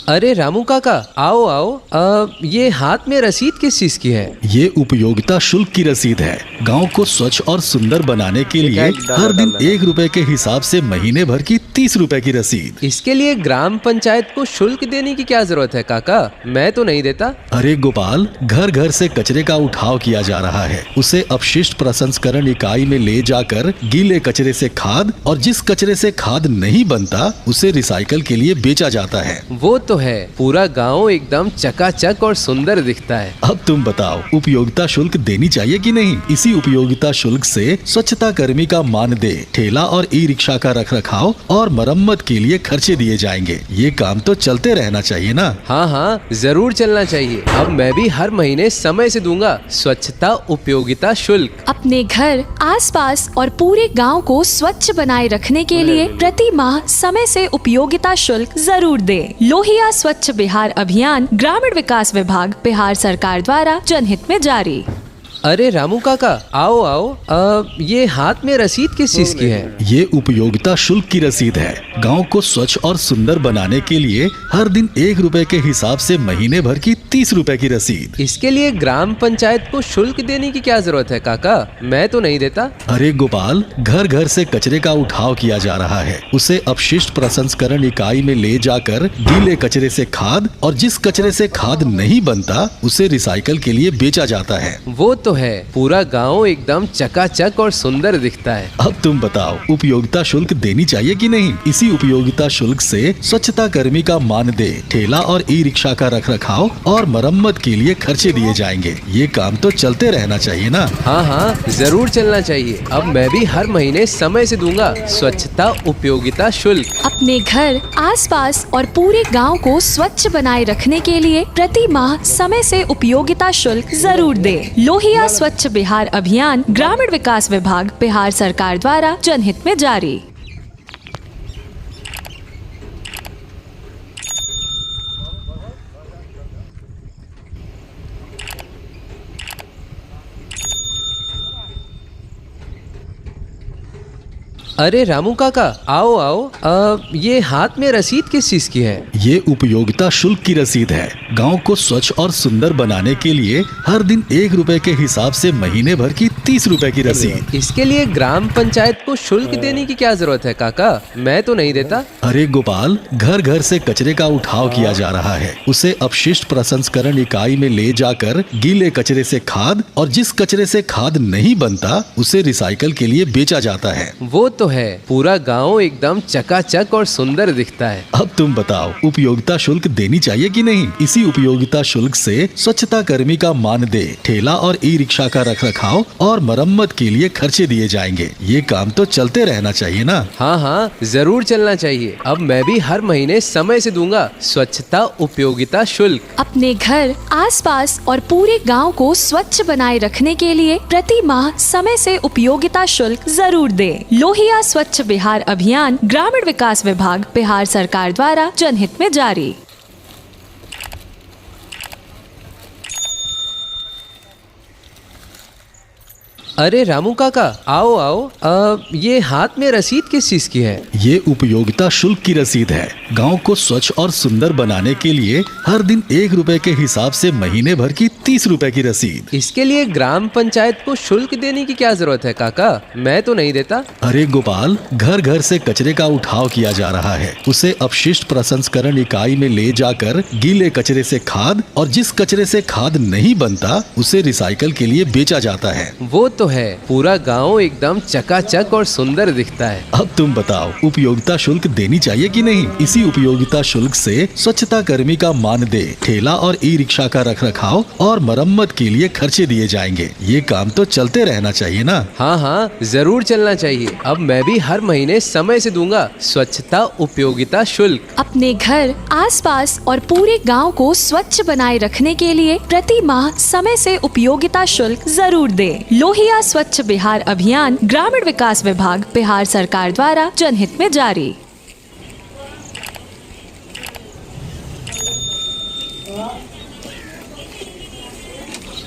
अरे रामू काका, आओ आओ। ये हाथ में रसीद किस चीज की है? ये उपयोगिता शुल्क की रसीद है। गांव को स्वच्छ और सुंदर बनाने के लिए हर दिन 1 रुपए के हिसाब से महीने भर की 30 रुपए की रसीद। इसके लिए ग्राम पंचायत को शुल्क देने की क्या जरूरत है काका? मैं तो नहीं देता। अरे गोपाल, घर घर से कचरे का उठाव किया जा रहा है। उसे अपशिष्ट प्रसंस्करण इकाई में ले जाकर गीले कचरे से खाद और जिस कचरे से खाद नहीं बनता उसे रिसाइकल के लिए बेचा जाता है। वो तो है, पूरा गांव एकदम चकाचक और सुंदर दिखता है। अब तुम बताओ, उपयोगिता शुल्क देनी चाहिए कि नहीं? इसी उपयोगिता शुल्क से स्वच्छता कर्मी का मानदेय, ठेला और ई रिक्शा का रखरखाव और मरम्मत के लिए खर्चे दिए जाएंगे। ये काम तो चलते रहना चाहिए ना? हाँ हाँ, जरूर चलना चाहिए। अब मैं भी हर महीने समय से दूंगा स्वच्छता उपयोगिता शुल्क। अपने घर, आसपास और पूरे गांव को स्वच्छ बनाए रखने के लिए प्रति माह समय से उपयोगिता शुल्क जरूर दें। लोहिया स्वच्छ बिहार अभियान ग्रामीण विकास विभाग बिहार सरकार द्वारा जनहित में जारी। अरे रामू काका, आओ आओ। ये हाथ में रसीद किस चीज की है? ये उपयोगिता शुल्क की रसीद है। गांव को स्वच्छ और सुंदर बनाने के लिए हर दिन 1 रुपए के हिसाब से महीने भर की 30 रुपए की रसीद। इसके लिए ग्राम पंचायत को शुल्क देने की क्या जरूरत है काका? मैं तो नहीं देता। अरे गोपाल, घर घर से कचरे का उठाव किया जा रहा है। उसे अपशिष्ट प्रसंस्करण इकाई में ले जाकर गीले कचरे से खाद और जिस कचरे से खाद नहीं बनता उसे रिसाइकल के लिए बेचा जाता है। वो तो है, पूरा गांव एकदम चकाचक और सुंदर दिखता है। अब तुम बताओ, उपयोगिता शुल्क देनी चाहिए कि नहीं? इसी उपयोगिता शुल्क से स्वच्छता कर्मी का मानदेय, ठेला और ई रिक्शा का रखरखाव और मरम्मत के लिए खर्चे दिए जाएंगे। ये काम तो चलते रहना चाहिए ना? हाँ हाँ, जरूर चलना चाहिए। अब मैं भी हर महीने समय से दूंगा स्वच्छता उपयोगिता शुल्क। अपने घर, आसपास और पूरे गांव को स्वच्छ बनाए रखने के लिए प्रति माह समय से उपयोगिता शुल्क जरूर दें। लोहिया स्वच्छ बिहार अभियान ग्रामीण विकास विभाग बिहार सरकार द्वारा जनहित में जारी। अरे रामू काका, आओ आओ। ये हाथ में रसीद किस चीज की है? ये उपयोगिता शुल्क की रसीद है। गांव को स्वच्छ और सुंदर बनाने के लिए हर दिन 1 रुपए के हिसाब से महीने भर की 30 रुपए की रसीद। इसके लिए ग्राम पंचायत को शुल्क देने की क्या जरूरत है काका? मैं तो नहीं देता। अरे गोपाल, घर घर से कचरे का उठाव किया जा रहा है। उसे अपशिष्ट प्रसंस्करण इकाई में ले जाकर गीले कचरे से खाद और जिस कचरे से खाद नहीं बनता उसे रिसाइकल के लिए बेचा जाता है। वो तो है, पूरा गांव एकदम चकाचक और सुंदर दिखता है। अब तुम बताओ, उपयोगिता शुल्क देनी चाहिए कि नहीं? इसी उपयोगिता शुल्क से स्वच्छता कर्मी का मानदेय, ठेला और ई रिक्शा का रखरखाव और मरम्मत के लिए खर्चे दिए जाएंगे। ये काम तो चलते रहना चाहिए ना? हाँ हाँ, जरूर चलना चाहिए। अब मैं भी हर महीने समय से दूंगा स्वच्छता उपयोगिता शुल्क। अपने घर, आसपास और पूरे गांव को स्वच्छ बनाए रखने के लिए प्रति माह समय से उपयोगिता शुल्क जरूर दें। लोहिया स्वच्छ बिहार अभियान ग्रामीण विकास विभाग बिहार सरकार द्वारा जनहित में जारी। अरे रामू काका, आओ आओ। ये हाथ में रसीद किस चीज की है? ये उपयोगिता शुल्क की रसीद है। गांव को स्वच्छ और सुंदर बनाने के लिए हर दिन 1 रुपए के हिसाब से महीने भर की 30 रुपए की रसीद। इसके लिए ग्राम पंचायत को शुल्क देने की क्या जरूरत है काका? मैं तो नहीं देता। अरे गोपाल, घर घर से कचरे का उठाव किया जा रहा है। उसे अपशिष्ट प्रसंस्करण इकाई में ले जाकर गीले कचरे से खाद और जिस कचरे से खाद नहीं बनता उसे रिसाइकल के लिए बेचा जाता है। वो तो है, पूरा गांव एकदम चकाचक और सुंदर दिखता है। अब तुम बताओ, उपयोगिता शुल्क देनी चाहिए कि नहीं? इसी उपयोगिता शुल्क से स्वच्छता कर्मी का मानदेय, ठेला और ई रिक्शा का रखरखाव और मरम्मत के लिए खर्चे दिए जाएंगे। ये काम तो चलते रहना चाहिए ना? हाँ हाँ, जरूर चलना चाहिए। अब मैं भी हर महीने समय से दूंगा स्वच्छता उपयोगिता शुल्क। अपने घर, आसपास और पूरे गांव को स्वच्छ बनाए रखने के लिए प्रति माह समय से उपयोगिता शुल्क जरूर दें। लोहिया स्वच्छ बिहार अभियान ग्रामीण विकास विभाग बिहार सरकार द्वारा जनहित में जारी।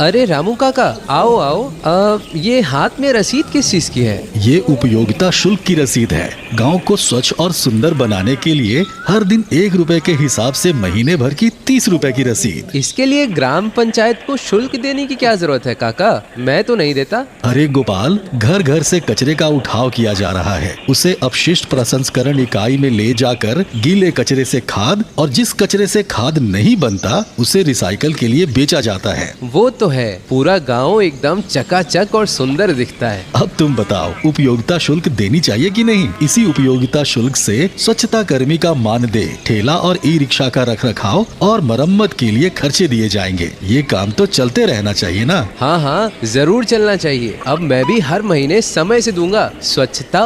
अरे रामू काका, आओ आओ। ये हाथ में रसीद किस चीज की है? ये उपयोगिता शुल्क की रसीद है। गांव को स्वच्छ और सुंदर बनाने के लिए हर दिन 1 रुपए के हिसाब से महीने भर की 30 रुपए की रसीद। इसके लिए ग्राम पंचायत को शुल्क देने की क्या जरूरत है काका? मैं तो नहीं देता। अरे गोपाल, घर घर से कचरे का उठाव किया जा रहा है। उसे अपशिष्ट प्रसंस्करण इकाई में ले जाकर गीले कचरे से खाद और जिस कचरे से खाद नहीं बनता उसे रिसाइकल के लिए बेचा जाता है। वो तो है, पूरा गांव एकदम चकाचक और सुंदर दिखता है। अब तुम बताओ, उपयोगिता शुल्क देनी चाहिए कि नहीं? इसी उपयोगिता शुल्क से स्वच्छता कर्मी का मानदेय, ठेला और ई रिक्शा का रखरखाव और मरम्मत के लिए खर्चे दिए जाएंगे। ये काम तो चलते रहना चाहिए ना? हाँ हाँ, जरूर चलना चाहिए। अब मैं भी हर महीने समय से दूंगा स्वच्छता